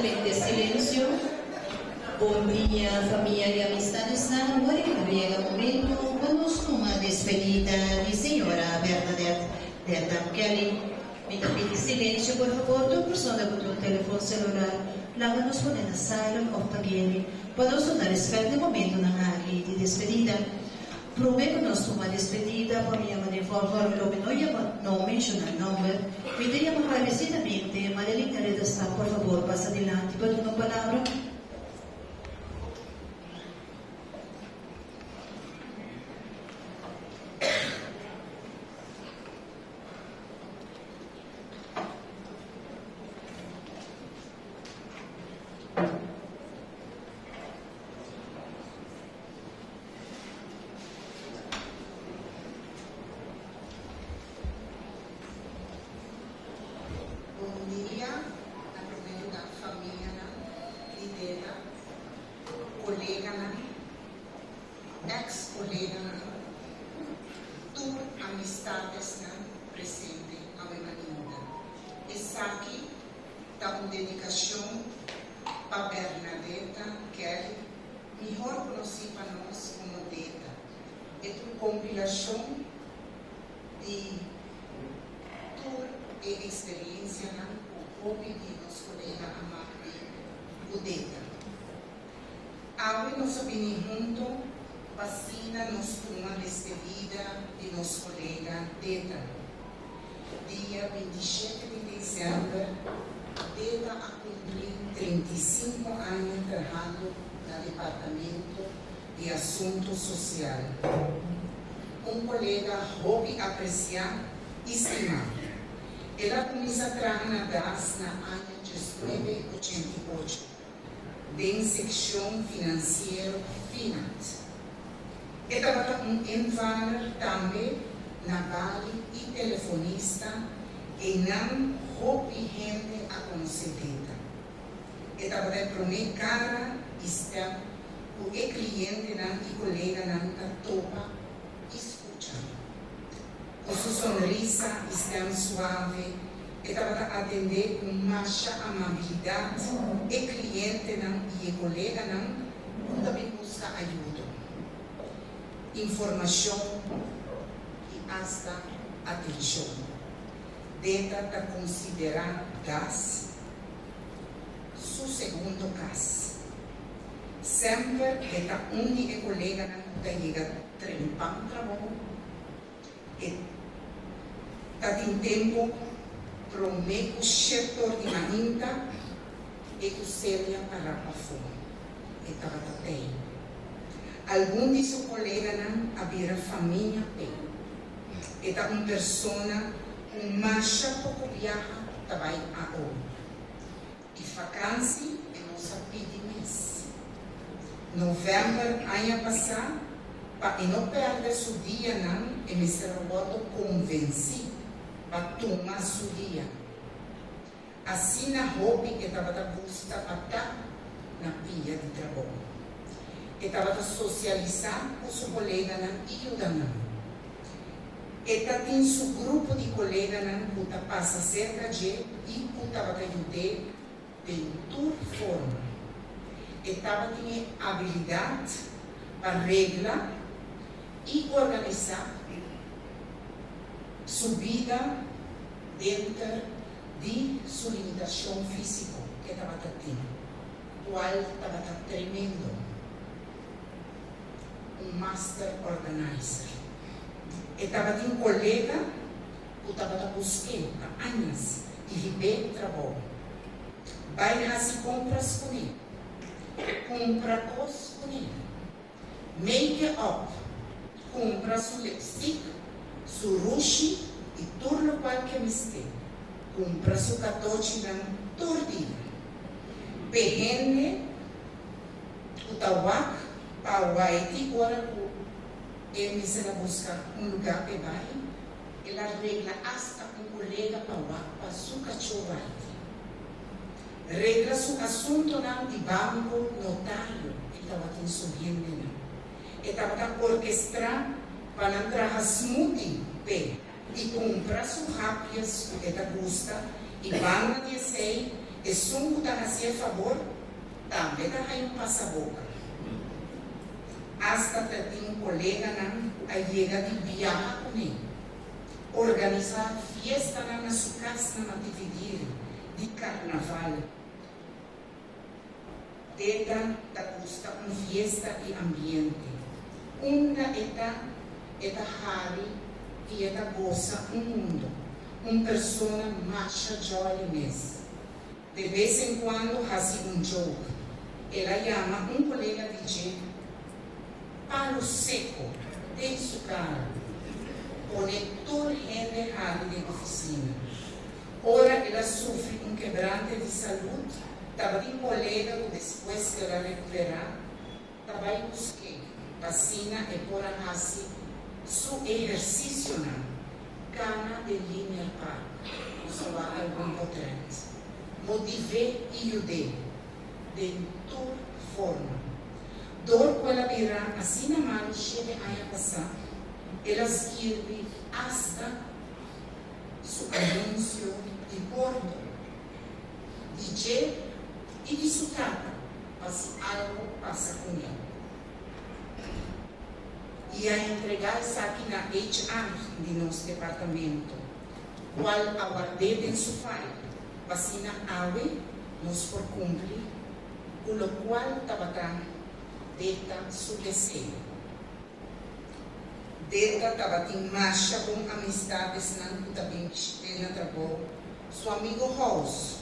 de silêncio. Bom dia, família e amistades. Agora chega o momento conosco uma despedida de senhora Berta Kelly. Me pedir silêncio, por favor, toda pessoa com o telefone celular, láganos por na silent of pagini, para sonar respeito no momento na área de despedida. Prometo nós uma despedida para minha mãe, por favor, não mencionar nome. Pediríamos rapidamente, Madeline Carreta, por favor, passa adiante para uma palavra. Ex-colega, tu amistades presente a minha vida. Essa aqui dá uma dedicação para Bernadetta Kelly, melhor conhecida para nós como Deta. É uma compilação de toda a experiência com o hobby de nosso colega amado, o Deta. Agora nós vamos juntos. Vacina nos uma despedida de nosso colega Deta. Dia 27 de dezembro, Deta a cumprir 35 anos trabalhando no Departamento de Assuntos Sociais. Um colega hobby apreciar e estimar. Ela começou a trabalhar na DAS na ano de 1988, em secção financeira Finance. Estava invader também na Bali e telefonista e não houve gente a conhecer Deta. Estava de primeira cara está o cliente e colega não topa escutando. Com sua sonrisa está suave, estava a atender com marcha amabilidade e cliente e colega não também busca ajuda. Informação e hasta atenção. Deta está considerando DAS seu segundo caso. Sempre que está única colega não chega trempando trabalho, está em tempo para o meio setor de maninta e o seria para a fome. Estava até algum de seus colegas não havia família bem. Era uma pessoa com marcha pouco viaja também a hora. E vacância é nossa pedimento. Novembro, ano passado, para não perder seu dia, não, e me ser convenci para tomar seu dia. Assim, na hobby que estava da busca para estar na pia de trabalho. Estava a socializar com seu colega e ajudando. Estava em seu grupo de colegas que passa cerca de e estava a ajudar de toda forma. Estava tinha habilidade para regrar e organizar sua vida dentro de sua limitação física que estava tendo, qual estava tremendo. Um master organizer. Estava de um colega que estava buscando há anos e receber trabalho. Vai fazer compras com ele. Compra coisas com ele. Make-up. Compra seu lipstick, seu rouge e tudo qual que me esteja. Compra seu catoche todo dia. Perrende o tabaco para o Haiti, agora ele se busca um lugar para vai, ela regla hasta um colega para seu cachorro Haiti. Regla seu assunto de banco, notário, que estava subindo. Ele estava orquestrando para entrar a smoothie e comprar suas rápidas, que ele gosta, e van a dizer, E sungo tá a favor, também tá aí um passa-boca. Hasta que tem um colega a chega de viajar com ele. Organizar festa na sua casa na dividir de carnaval. Deta da custa uma festa de ambiente. Uma eta hari e eta goza mundo. Uma pessoa marcha jolly mesmo. De vez em quando faz jogo. Ela chama colega DJ palo seco de sua cara. Conector gente hari de oficina. Ora ela sofre quebrante de saúde. Estava de colega que depois que ela recuperar, estava aí buscar vacina e por assim, seu exercício na cana de linha par, isso vai algum potente. Motive e ajudei, de toda forma. Dor que ela virá, assim na mão, chega a passar, ela escreve hasta seu anúncio de bordo, DJ e de sucata, mas algo passa com ela. E a entregar isso aqui na HR de nosso departamento, qual aguardei em sua file, vacina AWE, nos por cumprir, com o qual estava deta seu desejo. Deta estava em marcha com amistades que também tem trabalho, seu amigo House,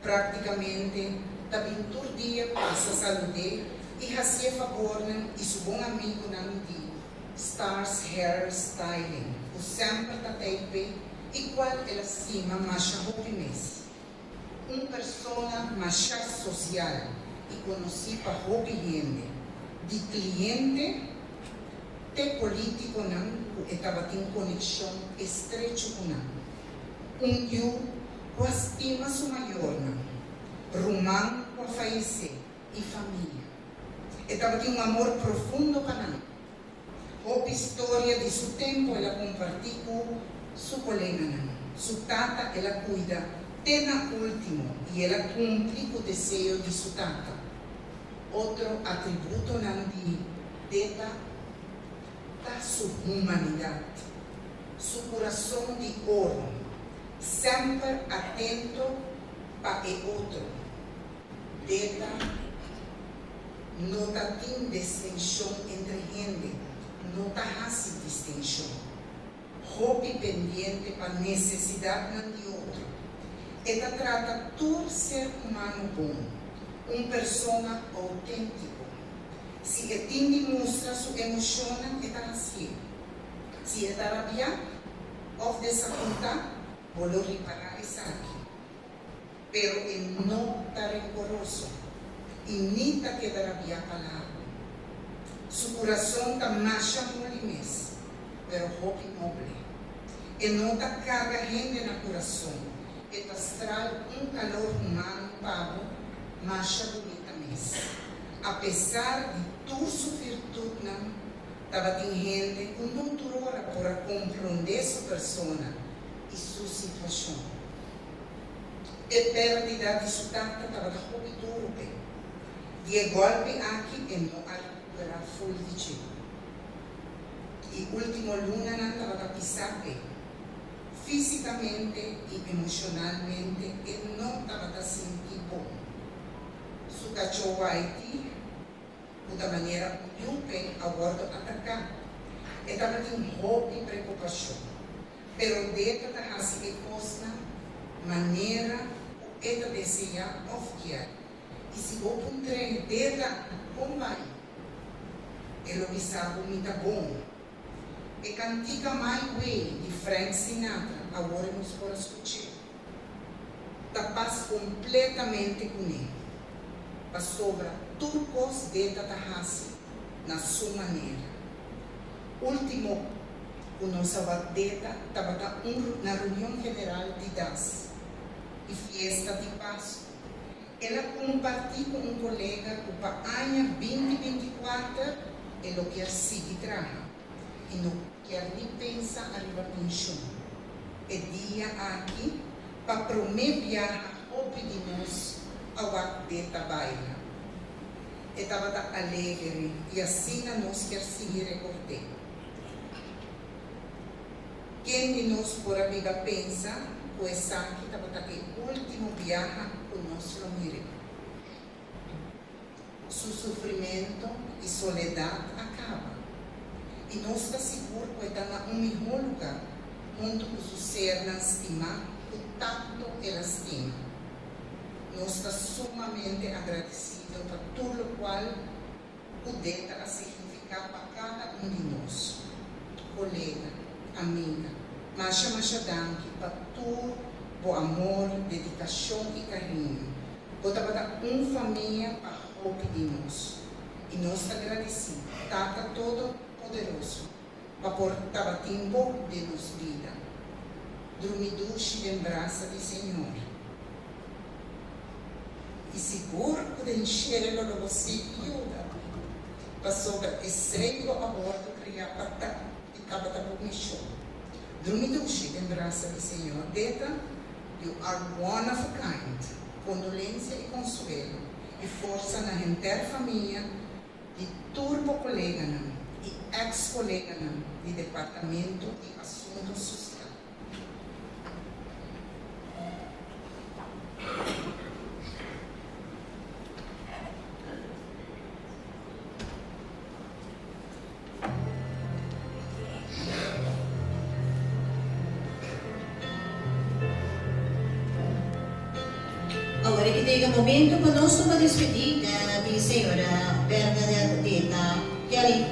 praticamente, também todo dia passa a saúde e fazia favor e seu bom amigo de Stars Hair Styling, o sempre da tape, igual ela cima marcha hobby mês. Uma pessoa marcha social e conheci para hobby gente, de cliente, de político não, que estava em conexão estreita com não. Eu com a estima sua maior, romano com a falecer e família. Estava em amor profundo para nós. A história de seu tempo, ela compartilha com sua colega. Sua tata, ela cuida até na última e ela cumpre com o desejo de sua tata. Outro atributo dela da sua humanidade, seu coração de ouro, sempre atento para o outro. Dela não tem distinção entre gente, não hace distinção. Hobby pendiente para a necessidade de outro. Ela trata todo ser humano bom, uma pessoa autêntica. Se ele demonstra sua emoção, ela assim. Se ele rabia ou desapontar, vou reparar isso aqui. Pero ele não está rancoroso e nem está queda rabia palavra. Seu coração está marcha por mês, pero hobby nobre. Ele não está carga gente no coração. Ele traz calor humano pago, marcha bonita mesmo. Apesar de toda sua virtude, estava tem gente que não durou para compreender sua pessoa e sua situação. E perda de sua tata estava hobby duro. De golpe aqui, ele não recuperar full de tipo. E último luna não estava pisar bem. Fisicamente e emocionalmente, ele não estava sentindo bom. Seu cachorro Haiti, de maneira yupe, agora atacar. Ele estava com hobby e preocupação. Pero dentro da raça de costa, maneira, ele deseja oficiar. E se vou para um trem dela, como vai? Ele observa muito bom. E cantica My Way, de Frank Sinatra, agora nos por escutar. Da paz completamente com ele. Para sobra tudo coisa dentro da raça, na sua maneira. Último, o nosso bateta estava na reunião general de DAS e festa de Páscoa. Ela compartilhou com um colega que para o ano 2024 ele quer seguir trabalhando e não quer nem pensar em arribar pensão. É dia aqui para prometer viajar hope de nós ao deta baila. Estava alegre e assim nós quer seguir recordar. Quem de nós por amiga pensa que essa aqui estava aqui último viagem com nosso amigo. Seu sofrimento e soledade acaba. E nós está seguro que está em melhor lugar, junto com seu ser na estima, que tanto ela estima. Nós está sumamente agradecidos por tudo o qual pudera significar para cada de nós. Colega, amiga, Masha danke para todo o amor, dedicação e carinho. Bota para família para hope de nós. E nós agradecemos, Tata Todo-Poderoso, para portar tempo de nos vida. Dormiduche de braça de Senhor. E seguro que encher o no bolsillo, para sobre estreito a bordo criar para e acaba da comissão. Dormiduche de braça de Senhor. Deta, you are one of a kind. Condolência e consuelo. E força na inteira família de turbo colega e ex-colega de Departamento de Assuntos Sociais. Agora que chega o momento para nós uma despedida de senhora Bernadette Kelly.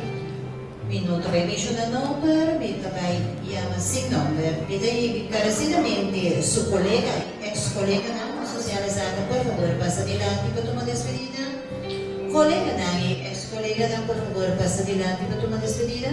Minuto vai mencionar número, minuto vai chamar sem número. E daí, encarecidamente, sua colega, ex-colega não socializada, por favor, passa adiante para tomar despedida. Colega não, ex-colega não, por favor, passa adiante para tomar despedida.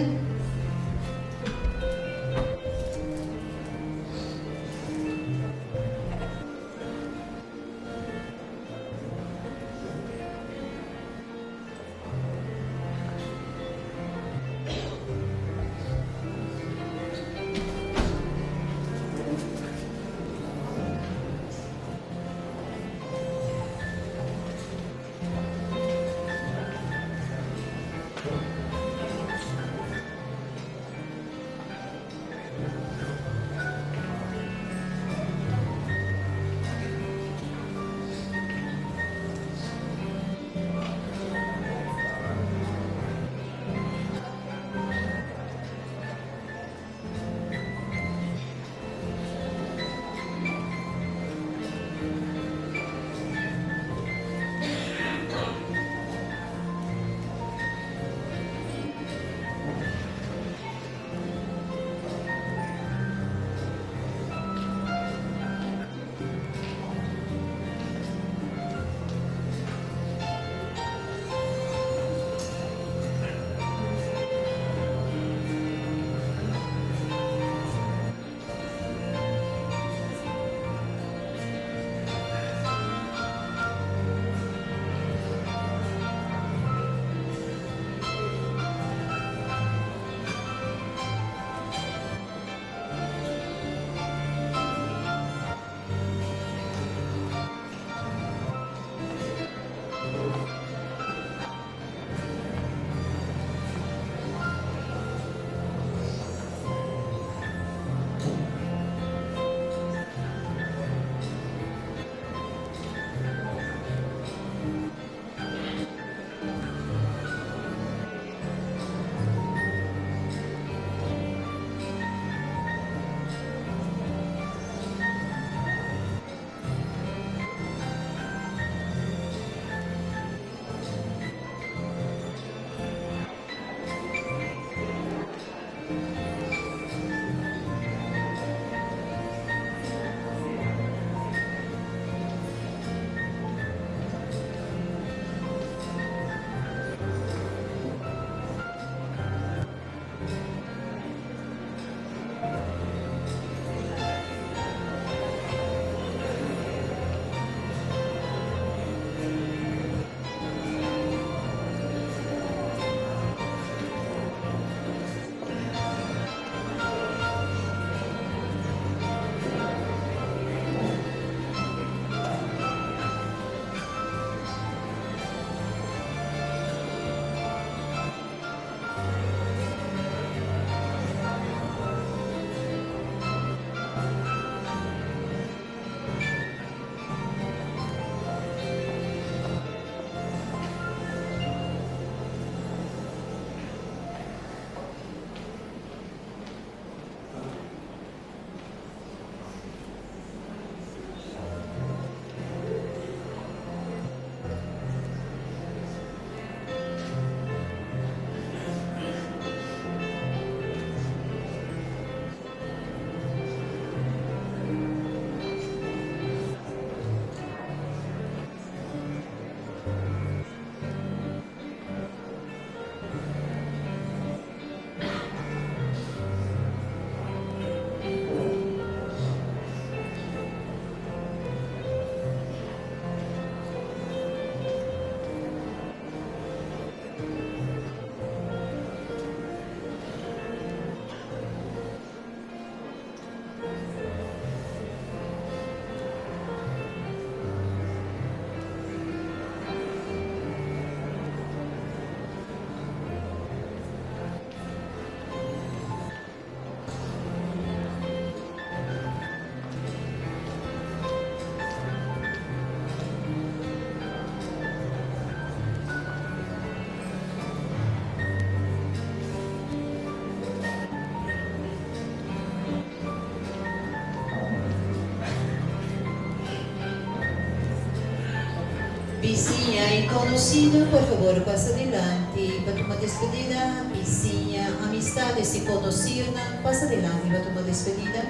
Vizinha y conocido, por favor, pasa adelante. Para uma despedida, vizinha, amistades y conocido, pasa adelante para uma despedida.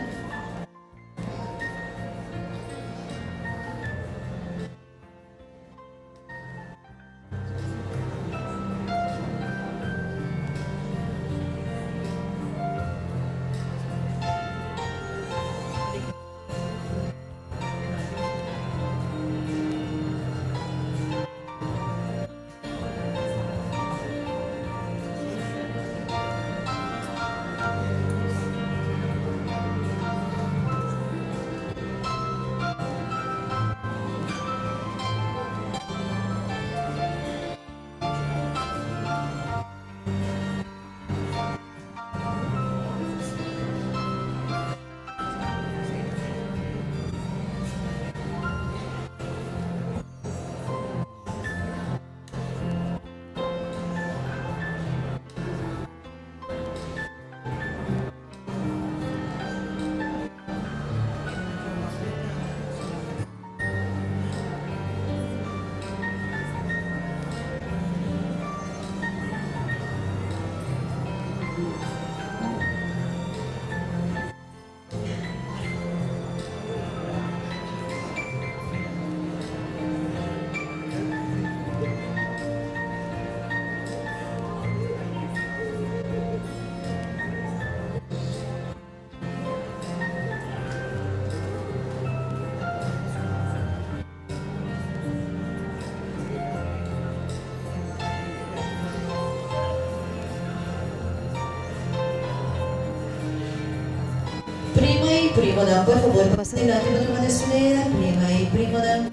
Prima y primo dan, por favor, pasa adelante para uma despedida. Prima y primo dan.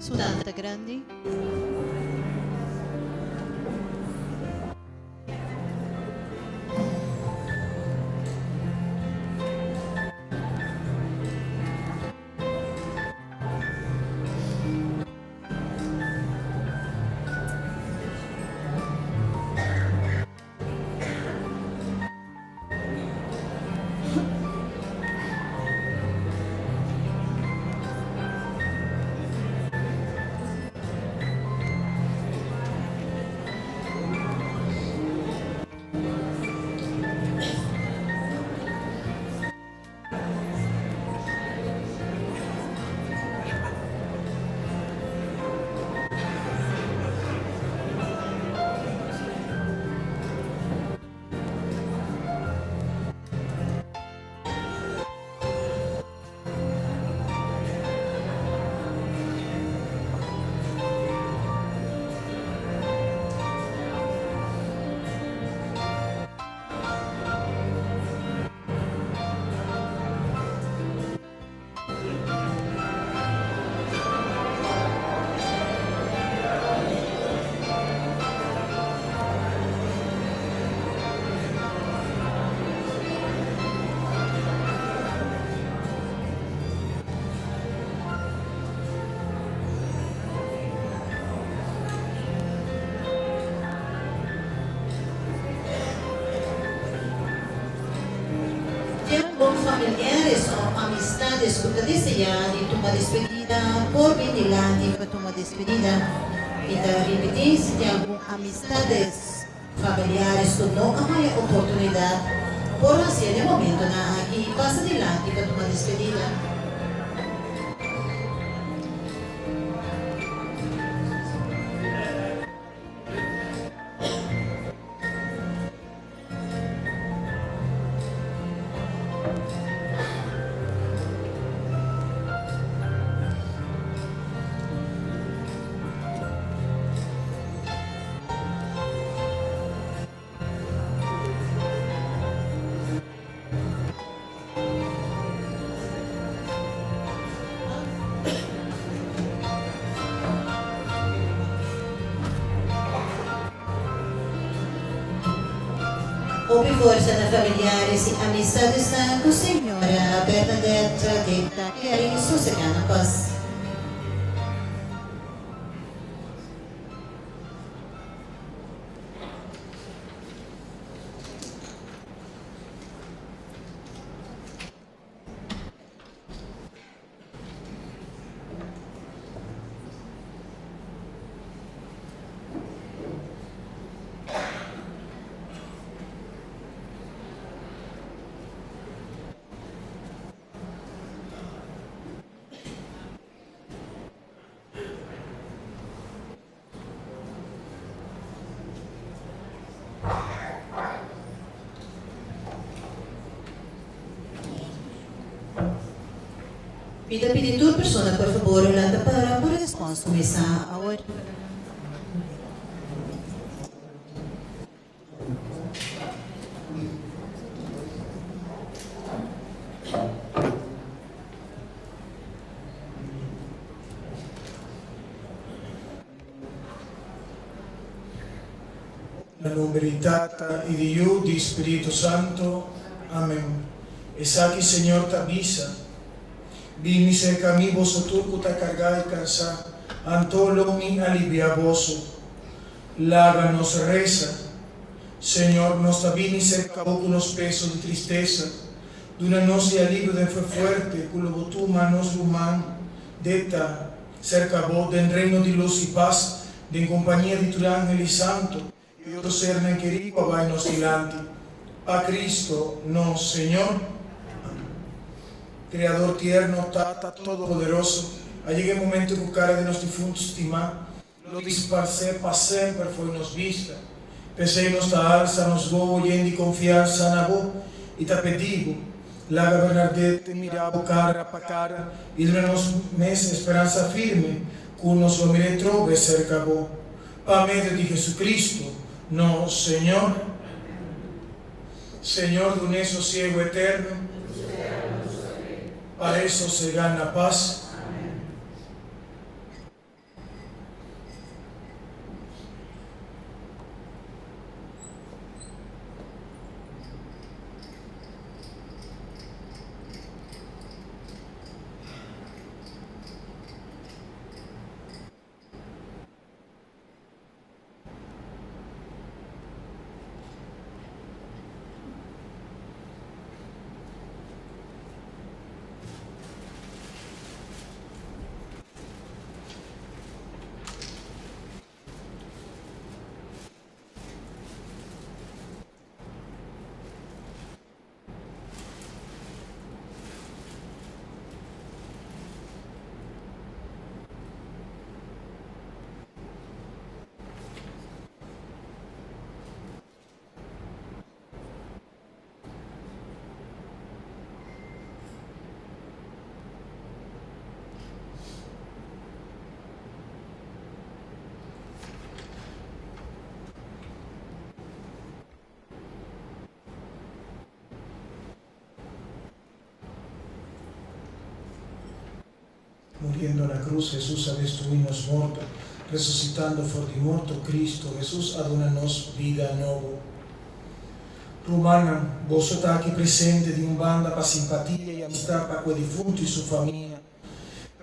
Santa Grande. Con familiares o amistades que desean de tu despedida, por venir para tu despedida. Y te repetir, si tienen amistades familiares que no hay oportunidad, por hacer el momento aquí, pasa adelante para tu despedida. Ouve força na familiares e amistades com Senhora Bernadette Detta, que aí sossegar na paz. Pida pedir toda persona, por favor, olhando para a resposta começar a hora. Nel nome di Tata e di Dio, di Spirito Santo. Amen. E sa que Senhor te avisa, vini cerca mí vosotros que te cargáis y cansáis, antolo mi aliviavoso. Láganos reza, Señor, nos vini cerca vos con los pesos de tristeza, dúnanos y alivio de fe fuerte, con lo tu manos rumán, detta cerca vos del reino de luz y paz, de compañía de tu ángel y santo, y otro ser querido vainos delante. A Cristo, no, Señor, Creador tierno, Tata, todopoderoso, allegue el momento que cara de los difuntos estimar, lo disparce para siempre fue nos vista. Pesei nos da alza, nos go, y confianza na vos, y te pedimos, la Bernadette mirabo cara para cara, y nos mes esperanza firme, que nos lo mire trove cerca vos. Pa medio de Jesucristo, no, Señor, Señor de un sosiego eterno, para eso se gana paz. muriendo en la cruz, Jesús a destruirnos morto, resucitando for di morto Cristo, Jesús a donarnos vida nuova. Romana, vos estás aquí presente de una banda para simpatía y amistad para quei difunto y su familia,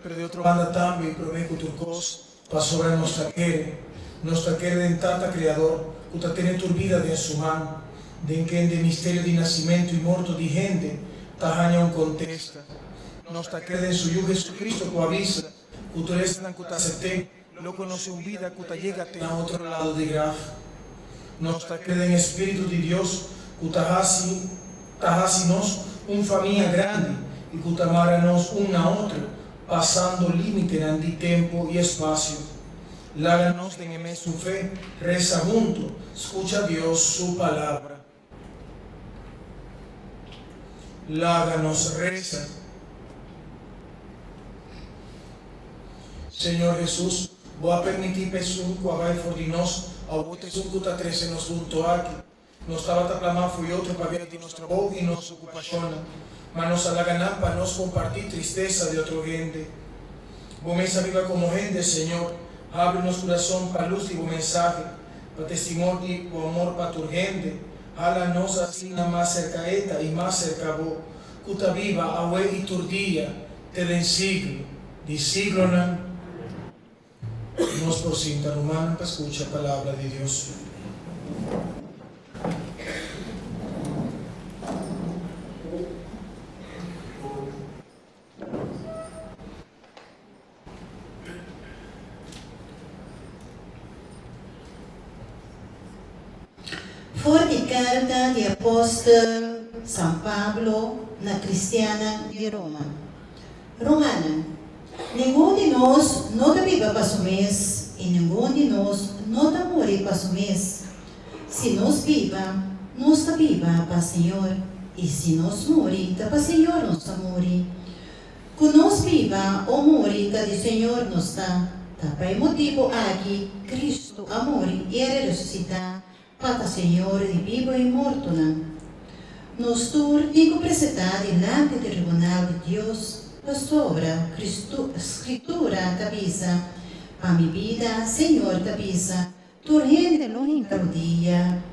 pero de otra banda también prometo turcos para sobre nuestra querer en tanta Creador, que te tiene tu vida de su mano, de que en el misterio de nacimiento y muerto de gente, tajaña un contesta. Nuestra querer en su yugo Jesucristo que avisa, que tú eres tan que te acepté, lo conoce un vida que te llega a otro lado de graf. Nuestra querer en Espíritu de Dios, que te hace nos una familia grande y que te amaranos una a otra, pasando límite en el tiempo y espacio. Láganos de su fe, reza junto, escucha a Dios su palabra. Láganos, reza. Señor Jesús, voy a permitir que que haga por de nós, ao bote que está trecendo junto aqui. Nos estava a clamar foi outro para ver de nossa voz e nossa ocupação, mas nos alaganar para nos compartir tristeza de outra gente. Vos mesa viva como gente, Senhor, abre nos coração para a luz de vos mensagem, para testemunho de o amor para tu gente, hala-nos assim mais cercaeta e mais cerca a vos, que está viva a hue e tur dia, te den siglo, de siglo não. Nos por cinta romana para escuchar la palabra de Dios. Forte carta de apóstolo São Pablo na Cristiana de Roma. Romana, nenhum de nós não viva para o mês e nenhum de nós não morre para o mês. Se nós viva, nós está viva para o Senhor, e se nós morre, está para o Senhor nós está morre. Que nós viva ou morre, está do Senhor nós está. Está para o motivo aqui, Cristo a morre e a ressuscitar para o Senhor de vivo e morto. Nós digo apresentar diante do tribunal de Deus a obra, escritura cabeça, para minha vida, Senhor cabeça, tu rende lo incaudia,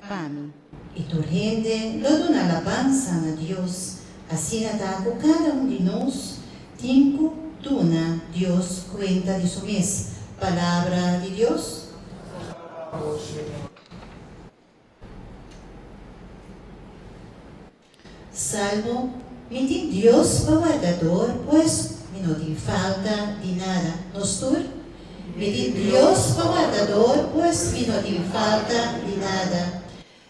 para mim, e tu rende lo dona alabança a Deus, assim ataco cada de nós, tinco, dona, Deus, cuenta de su mês, palavra de Deus. Salmo, me tem Deus para guardador, pois me não tem falta de nada. Nostur, me tem Deus para guardador, pois me não tem falta de nada.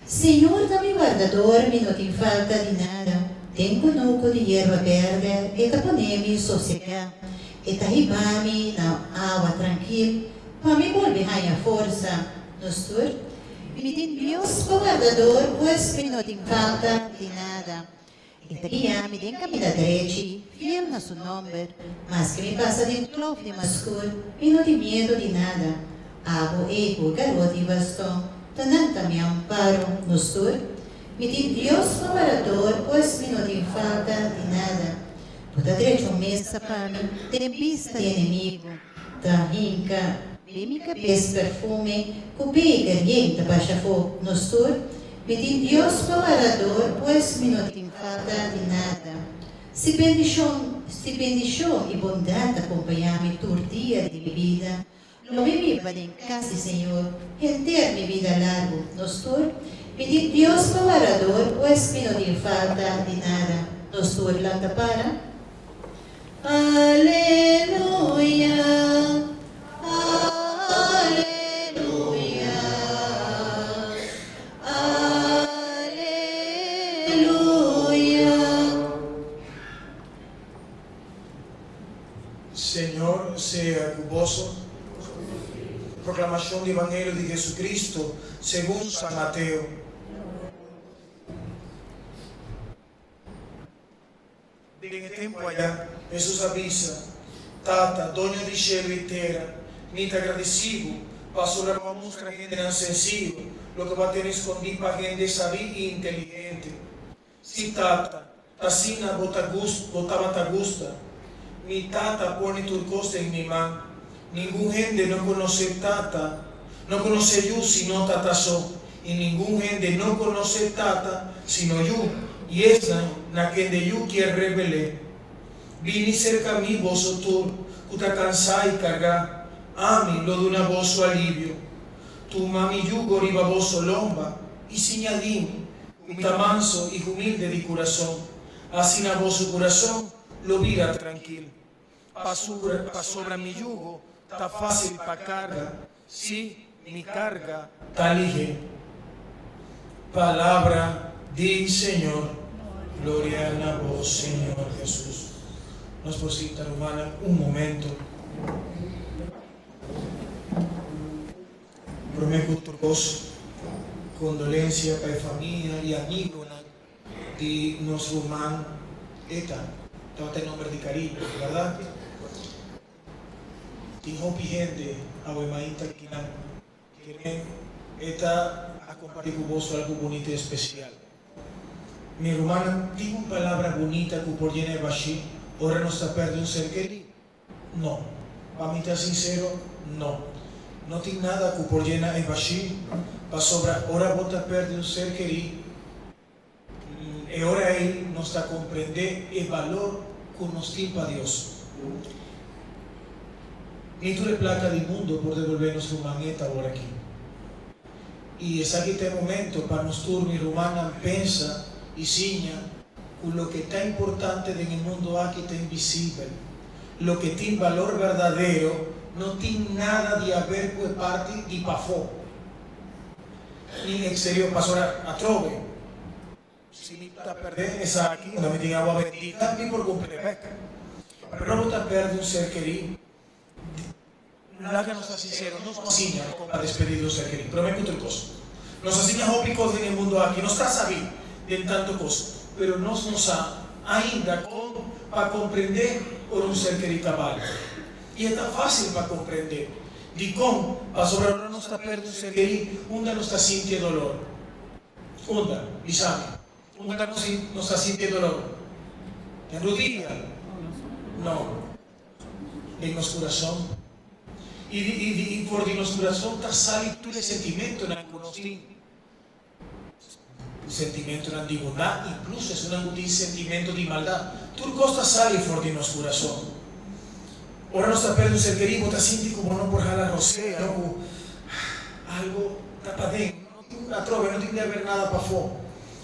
Senhor, dá-me guardador, me não tem falta de nada. Tem conosco de erva verde, e taponeme sossegar, e tarribame na água tranquila, para me volver a força. Nostur, me tem Deus para guardador, pois me não tem falta de nada. E me den caminho direito, fiel na seu nome, mas que me passa dentro do clove de mascul, e não tem medo de nada. Abo ego, garoto e bastão, tananta me amparo, nos tur, me tem Deus favorador, pois me não tem falta de nada. Toda direito mesa para mim, tem vista de inimigo, da rinca, vê minha cabeça perfume, cupega rienta baixa fogo, nos tur, me tem Deus favorador, pois me não tem falta de nada. Se bendição e bondade acompanhar-me todo dia de minha vida, não me viva em casa, Senhor, e ter minha vida largo. Nostur, me tem Deus favorador, pois me não tem falta de nada. Nostur, lanta para. Aleluia. Señor sea cuboso. Proclamación del Evangelio de Jesucristo según San Mateo. En el tiempo allá, Jesús avisa, Tata, doña de cielo y tierra, ni te agradecido, pasó la mostra gente tan sencillo, lo que va a tener escondido para gente sabia e inteligente. Si Tata, así botaba ta gusta, mi tata pone turcosta en mi mano. Ningún gente no conoce tata, no conoce yo sino tata so. Y ningún gente no conoce tata sino yo. Y esa na que de yo quiere revelar. Vini cerca a mí vos tú, cuta cansai carga. A mí lo de una voz alivio. Tu mami yugo riba vos lomba. Y siñadimi, cuta manso y humilde de corazón. Así na vos su corazón lo vira tranquilo. Pa sobra mi yugo, ta fácil pa carga. Sí, mi carga ta ligera. Palabra del Señor. Gloria a vos, Señor Jesús. Nos posita, hermana, un momento. Prometo turcos condolencia para la familia y amigos de nuestro hermano Eta. Todo nombre de cariño, ¿verdad? Tengo gente a Wemaita que Eta a compartir con vos algo bonito y especial. Mi hermana, ¿tiene una palabra bonita que por llenar de bashi? ¿Ahora no está perdiendo un ser querido? No. Para mí, estar sincero, no. No tiene nada que por llenar de bashi. Para sobrar, ahora vos está perdiendo un ser querido. Y ahora él nos está comprender el valor que nos tiene para Dios. Ni tú le placa del mundo por devolvernos su maneta ahora aquí. Y es aquí este momento para nosotros, mi hermana, pensa y siña con lo que está importante en el mundo aquí está invisible. Lo que tiene valor verdadero no tiene nada de haber con parte de pafó. Ni en exterior pasó a trove. Si me está perdiendo esa aquí, no me tiene agua bendita, ni por cumplir peca. Pero no está perdiendo un ser querido. La que nos está sincero, no nos asiña para despedir un ser querido. Pero me otra cosa. Nos asiña ópicos en el mundo aquí, no está sabido de tanto cosa, pero nos ainda para comprender por un ser querido vale. Y está fácil para comprender. De cómo, para sobre ahora no está perdiendo un ser querido, una no está sintiendo dolor. Una, bisame, una no está sintiendo dolor. ¿En rodilla? No. En nuestro corazón. Y por nuestro corazón está saliendo todo el sentimiento en algunos sentimento de ambigüedad, incluso es un sentimento de maldad. Tu costa sale fuera de nuestro corazón. Ahora no está perdiendo un ser querido, está sintiendo como no por jalar rosé, algo tapadén, no trove, no tiene que haber nada para afuera.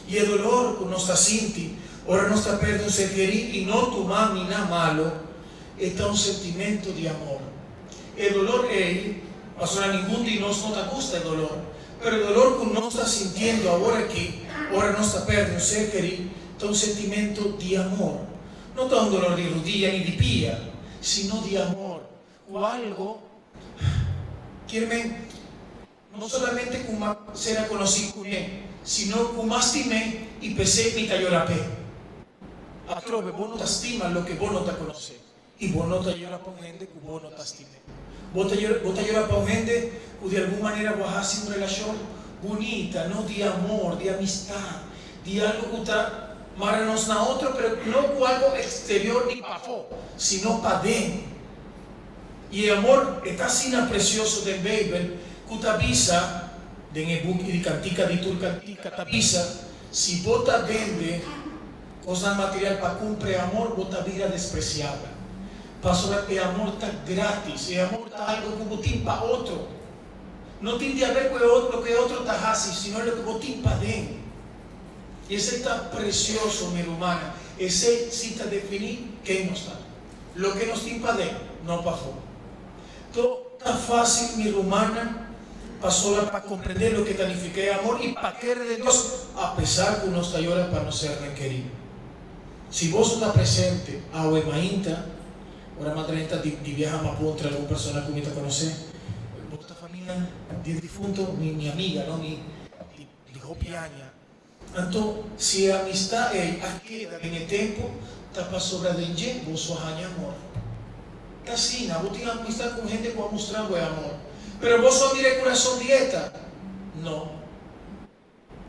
Y el dolor que no está sintiendo, ahora no está perdiendo un ser querido y no tu mami nada malo, está un sentimiento de amor. El dolor es, a ningún de nosotros no te gusta el dolor, pero el dolor que no está sintiendo ahora aquí, ahora no está perdiendo un ser querido, está un sentimiento de amor. No está un dolor de rodilla ni de pía, sino de amor. O algo, quiere no solamente como será conocido con él, sino como estimé y pesé mi tayorapé. A trove, vos no te estimas lo que vos no te conoces. Y vos no te lloras para gente que vos no te estimes. Vos te lloras para gente que de alguna manera vos haces una relación bonita, no de amor, de amistad, de algo que está maranos na otro, pero no con algo exterior ni para afuera, sino para dentro. Y el amor está así tan precioso del Bible que te avisa, en el book de Cantica de Turcantica, te avisa, si vos te vende cosas materiales para cumplir amor, vos te vida despreciable. Pastor, el amor está gratis, el amor está algo que vos tienes para otro. No tiene que ver con lo que otro te hace, sino lo que vos tienes para dentro. Y ese está precioso, mi hermana. Ese sí te define qué nos está. Lo que nos tiene para dentro, no para afuera. Todo está fácil, mi hermana, para comprender lo que significa amor y para querer de Dios, a pesar que uno está llorando para no ser requerido. Si vos estás presente a Wemainta, ahora madre de viaja a Mapuntra, alguna persona que me conoce, esta familia de difunto, mi amiga, ¿no? Mi Hopiaña. Entonces, si la amistad queda en el tiempo, está para sobra de gente, vos sos amor. Está así, vos tienes amistad con gente que va a mostrar buen amor. Pero vos sos de corazón dieta. No.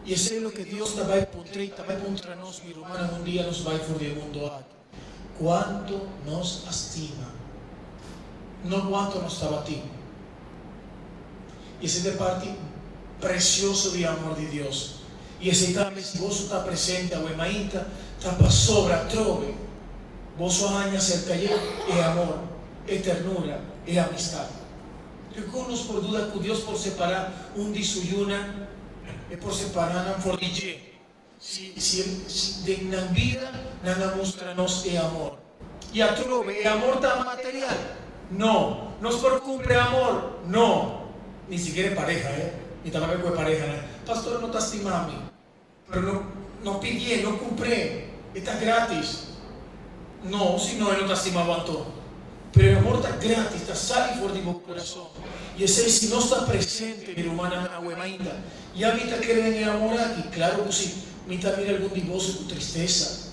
Y eso es lo que Dios te va a encontrar y te va a encontrarnos, mi hermana, un día nos va a ir por el mundo. cuánto nos estima, no cuánto nos está batiendo. Y ese es de parte precioso de amor de Dios. E aceitar se vos está presente, a Wemaíta, está para sobra, trove. Vos aña cerca é amor, é ternura, é amistad. Reconnos por duda que Dios por separar un de suyuna, é por separar por DJ. Si de na vida, na mostra-nos é amor. E a trove, é amor tan material? No. Nos preocupa amor? No. Ni siquiera pareja, ni tampoco es pareja. Pastor, no te estima a mí, pero no pidí, no compré, está gratis. No, si no, él no te estima aguantó. Pero el amor está gratis, está sale por tu corazón. Y ese, si no está presente, mi hermana Aguemainda, y a mí te quieren enamorar aquí, claro que sí, mira algún divorcio, tu tristeza.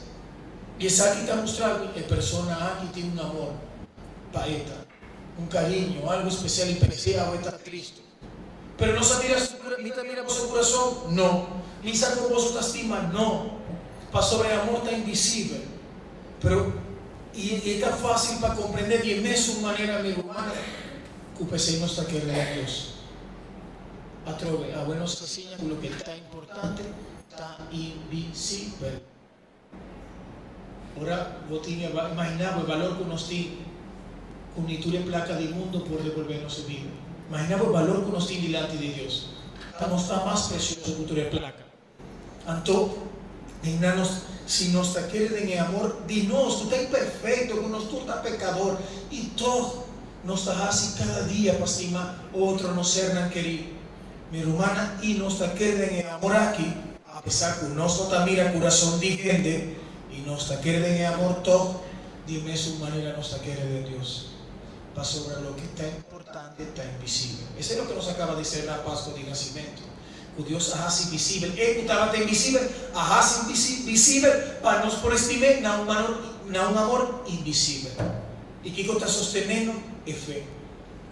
Y esa aquí está mostrando, la persona aquí tiene un amor, paeta, un cariño, algo especial y preciado, está Cristo. Pero no se mira por su corazón, no. Ni sabe por su estima, no. Para sobre el amor está invisible. Pero, y está fácil para comprender, y en su manera, mi hermana, que usted no está queriendo a Dios. A trove, a buenos enseña que lo que está importante está invisible. Ahora, vos tienes imaginado el valor que nos tiene, con nitura en placa del mundo por devolvernos el vida. Imaginamos el valor que nos tiene delante de Dios. Estamos tan más preciosos que tu placa. Entonces, si nos quieren en amor, dinos, tú estás perfecto, tú estás pecador, y todo nos hace cada día para estimar otro no ser tan querido. Mi hermana, y nos quieren en amor aquí, a pesar que nosotros también mira corazón de gente, y nos quieren en amor todo, dime su manera nos quiere de Dios. Para sobre lo que está importante, está invisible. Eso es lo que nos acaba de decir la Pascua de Nacimiento. Que Dios hace visible. Él estaba invisible, hace visible para nos por estimar un amor invisible. ¿Y qué está sosteniendo? Es fe.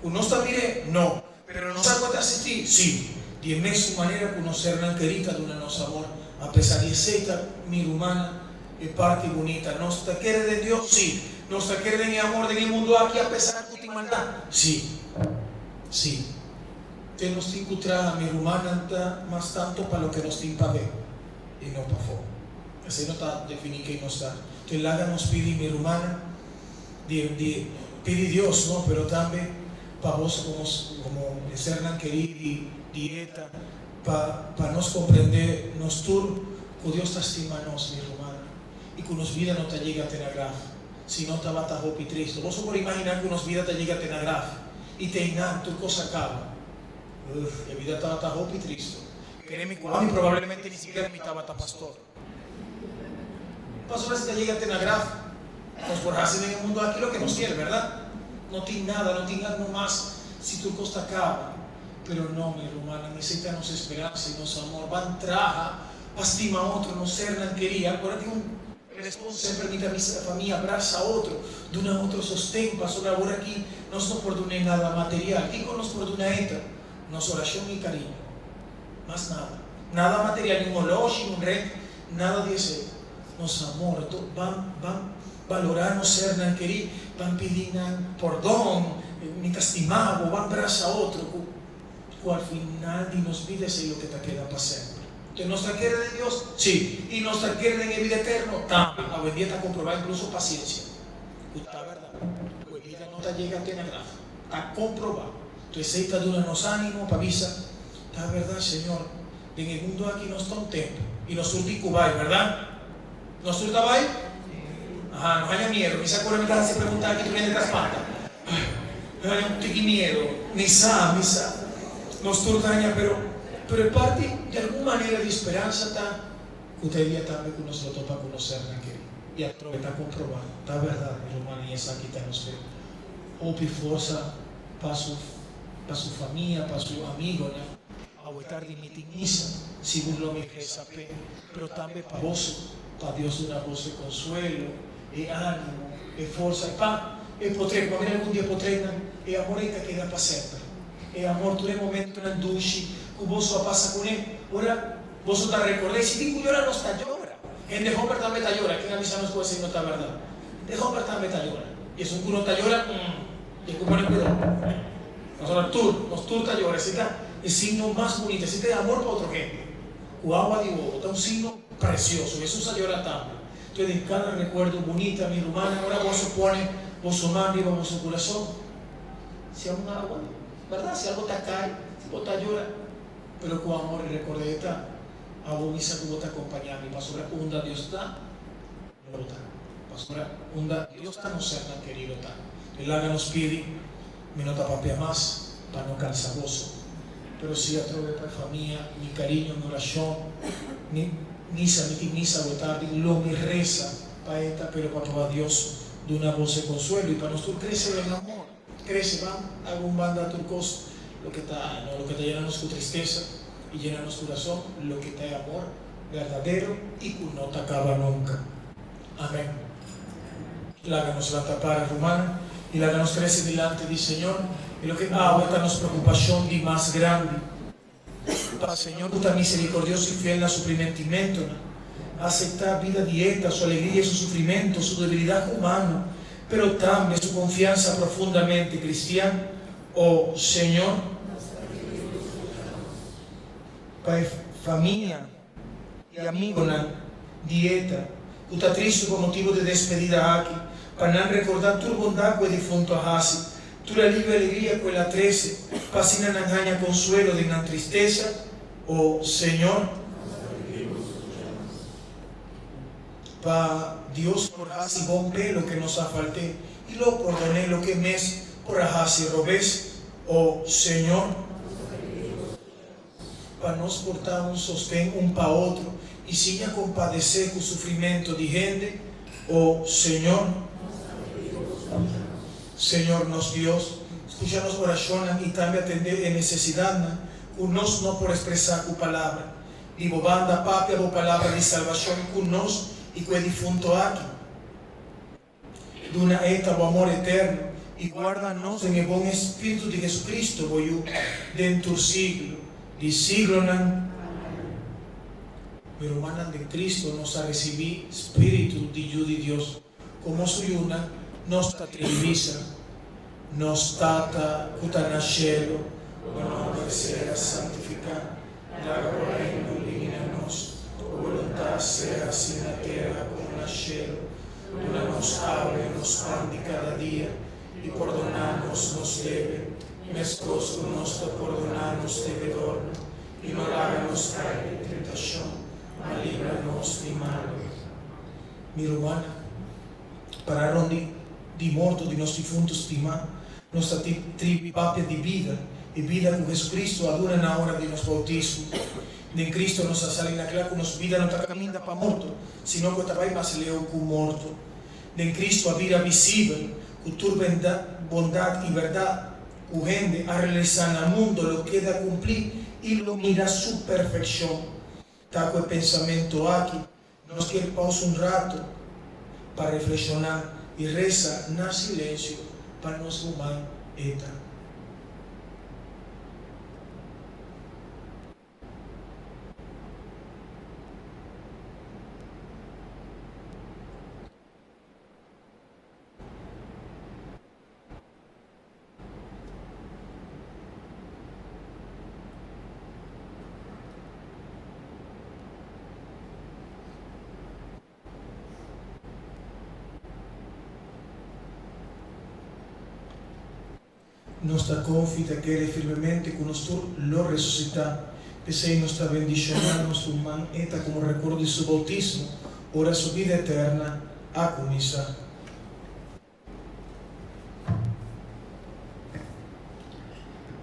¿Uno está mire? No. Pero no sabe asistir? Sí. Dime su manera de conocer la querida de nuestro amor. A pesar de ser mi humana, es parte bonita. ¿Nos te quiere de Dios? Sí. ¿Nos te quiere de amor en el mundo aquí a pesar de tu maldad? Sí. Sí. Te nos encontramos, mi hermana, más tanto para lo que nos tiene para ver y no para fuera. Así no está definido que no está. Te la nos pide, mi hermana, pide Dios, ¿no? Pero también para vos como ser tan querido y dieta, para nos comprender, nos tur, que Dios te estima a nos, mi hermana, y que nos vida no te llega a tener grave. Si no te va a estar y triste. Vos por imaginar que nos vida te llega a tener grave y te inan, tu cosa acaba. La vida estaba tan y triste. Créeme que a mí probablemente ni siquiera me estaba tan pastor. Pastor, si te llega a tener grave, nos por hacer en el mundo aquí lo que nos quiere, ¿verdad? No tiene nada, no tiene algo más. Si tu cosa acaba. Pero no, mi hermana, necesitamos esperanza y nos amor. Van traja, estima a otro, no ser tan quería. Ahora tengo un responsa permite a mi familia abraza a otro, de una otro sostén, pasó la hora aquí, no nos perdone nada material, ¿qué nos perdona esta? Nos oración y cariño, más nada material, ni un elogio, ni un red, nada de eso, nos amor, van valorar, ser tan querido, van pedir perdón, ni castimado, van abraza a otro, que al final de nos vidas es lo que te queda para siempre. ¿Que nos quiere de Dios? Sí. ¿Y nos quiere en el vida eterno? También. La hoy día está comprobada incluso paciencia. Está verdad. Hoy día no te llega a tener grave. Está comprobado. Entonces ahí está dándonos ánimo para avisar. Está verdad, Señor. En el mundo aquí no está un tiempo. Y nos surta Cubay, ¿verdad? ¿Nos surta Bay? Ajá, no haya miedo. Me saco de mi casa y preguntar que tú vienes de las patas. No haya un miedo. Ni sa. Nos surta daña, pero el parte de alguna manera de esperanza está que usted día también que nos lo topa conocer y está comprobado, está verdad, mi hermano, y esa aquí está nos ve. Hope y fuerza para su familia, para su amigo, ¿no? A estar de mitigniza, si lo me fe, pero también para vos, para Dios una voz de consuelo, de ánimo, de fuerza, y potremo, cuando algún día potremo, y amor que queda para siempre. E amor, tu momento nel duci, que vos passa con él. Ora, vos te recordéis, si dico llora, no está llora. En de Homer también está llora, que a mí no puede decir no está verdad. deja ofertar metallora. Y es un cuno tallora, y es que pone cuidado. Los tur tallora, ese es el signo más bonito, ese es amor para otro gente. Cuagua de Bobo, está un signo precioso, Jesús tallora también. Entonces, cada recuerdo bonita, mi hermana, ahora vos pone, vos mano y vos corazón. Si hay un agua, ¿verdad? Si algo te cae, si vos te llora, pero con amor y recordeta, a vos misa que vos te acompañas, mi pastora, unda Dios está, no lo está. Pastora, unda Dios está, no sea tan querido está. El haga nos pide, me nota papia más, para no cansar gozo. Pero si a través de la familia, mi cariño, mi oración, mi misa votar, lo mi reza para esta, pero para Dios de una voz de consuelo y para nosotros crece el amor, crece, va, hago un banda turcos, lo que te llena nuestra tristeza y llena nuestro corazón, lo que te da amor verdadero y que no te acaba nunca. Amén. Láganos la tapara romana y láganos crece delante del Señor y lo que ahora nos preocupación de más grande. Para Señor, tú tan misericordioso y fiel en el sufrimiento, aceptar vida dieta, su alegría y su sufrimiento, su debilidad humana, pero también su confianza profundamente cristiana. Oh Señor, para familia y amigos, dieta, tú estás triste por motivo de despedida aquí, para no recordar tu bondad con el difunto Ahasi, tu la libre alegría con la 13, para sin engañar consuelo de una tristeza. Oh Señor, para Dios por Ahasi buen pelo que nos afalte y lo perdoné lo que mes por Ahasi robés. Oh Señor, para nos portar un sostén un para otro y sin compadecer con sufrimiento de gente. Oh Señor, Señor nos Dios, escucha nos oraciones y también atender en necesidad, unos no por expresar tu palabra, y banda papia tu palabra de salvación con nos y con el difunto aquí, de una eta o amor eterno, y guárdanos en el buen espíritu de Jesucristo, voy dentro siglo, de siglo pero hermana de Cristo nos ha recibido espíritu de Dios, como soy una, nos trivisa, nos tata cutanachelo, no sea santificar, la reino líneanos, tu voluntad sea así en la tierra como en el cielo, nos abre, nos pan de cada día, y perdonarnos nos debe, nuestros nos perdonarnos devedor, y no háganos caer en tentación, mas líbranos de mal. Mi hermana, para de morto de nossos defuntos estimar, nossa tripápia de vida, e vida com Jesucristo adora na hora de nosso bautismo. De Cristo nossa salina clara com nos vida não está caminhando para morto, sino que também mais leu com morto. De Cristo a vida visível, com tua bondade e verdade, o rende a realizar no mundo lo que queda cumprir e lo mira su perfeição. Está com o pensamento aqui, nós queremos pausar um rato para reflexionar e reza na silêncio para nos rumar eta. Nuestra confita quiere firmemente con nosotros lo resucitar. Pese nuestra bendición a nuestro man eta como recuerdo de su bautismo, ora su vida eterna a comenzar.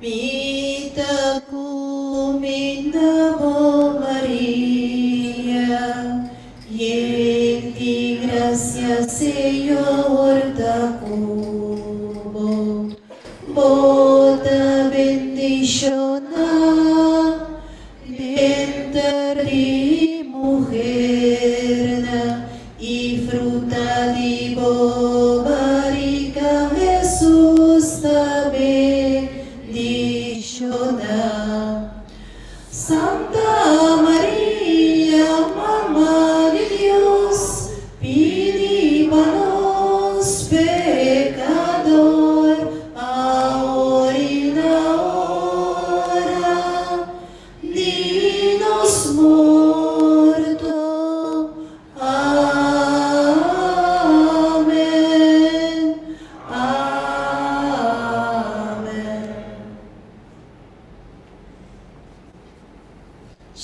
Vita cum in Namo Maria, y gracias Señor da cubo, bota bendiciona, bendice mujer, y fruta di bobarica Jesús también. Santa María, Mamá de Dios, pide para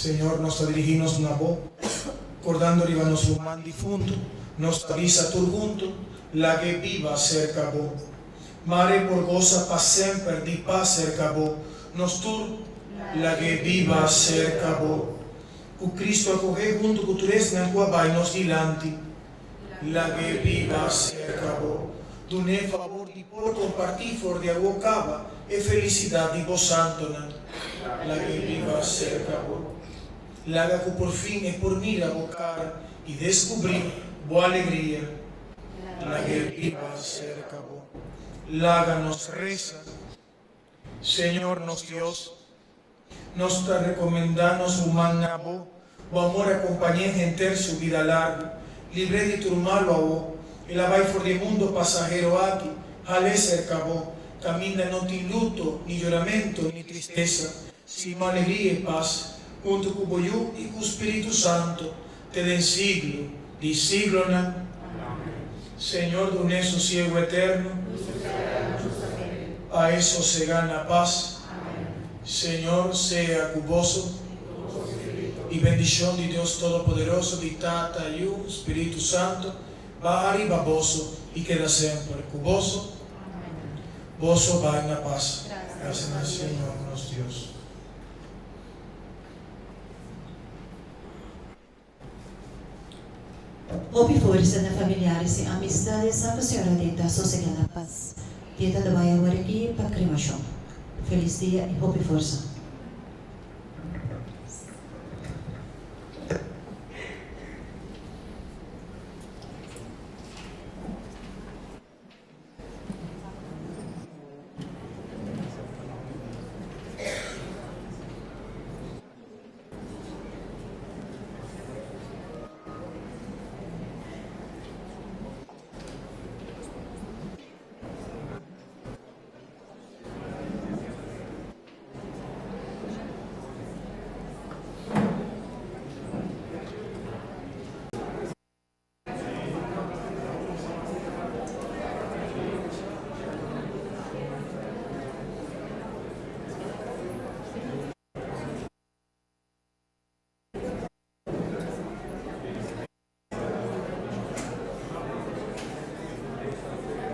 Senhor, nós te dirigimos na boa, acordando riba nosso irmão defunto, nos avisa turgunto, la que viva cerca bo. Mare por goza pa sempre di paz cerca bo, nos tur, la que viva cerca bo. O Cristo acoge junto com tu res na tua vai nos dilanti, la que viva cerca bo. Dune favor di por compartir for de agua cava e felicidade di vos santona, la que viva cerca bo. Laga que por fin es por mira bocar y descubrir boa alegría, la que viva cerca bo. Laga nos reza, Señor nos Dios, nos te recomendamos humana bo, o amor acompañe gente su vida larga, libre de tu malo a bo, el abai for de mundo pasajero aquí, jale cerca bo, camina no te luto, ni lloramento, ni tristeza, sino alegría y paz, junto con Boyú y con Espíritu Santo, te den siglo, di siglo na. Señor, de un sosiego eterno, a eso se gana paz. Señor, sea cuboso y bendición de Dios Todopoderoso, de Tata, Yu, Espíritu Santo, va arriba boso y queda siempre cuboso. Boso va en la paz. Gracias al Señor, nuestro Dios. Hope força na familiares e amistades, Santa Senhora Dita, sossega na paz. Dita da Baia Wariki, para cremação. Feliz dia e hope força.